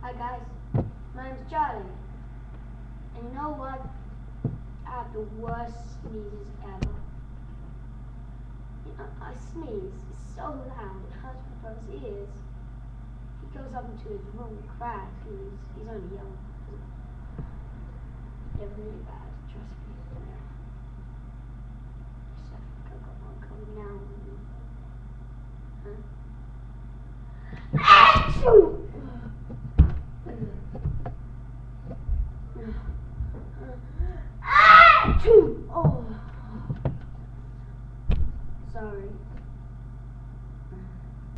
Hi guys, my name's Charlie. And you know what? I have the worst sneezes ever. You know, I sneeze, it's so loud, it hurts my brother's ears. He goes up into his room and cries, he's only young. They're really bad, trust me. Yeah. I've got one coming now. Huh? Achoo!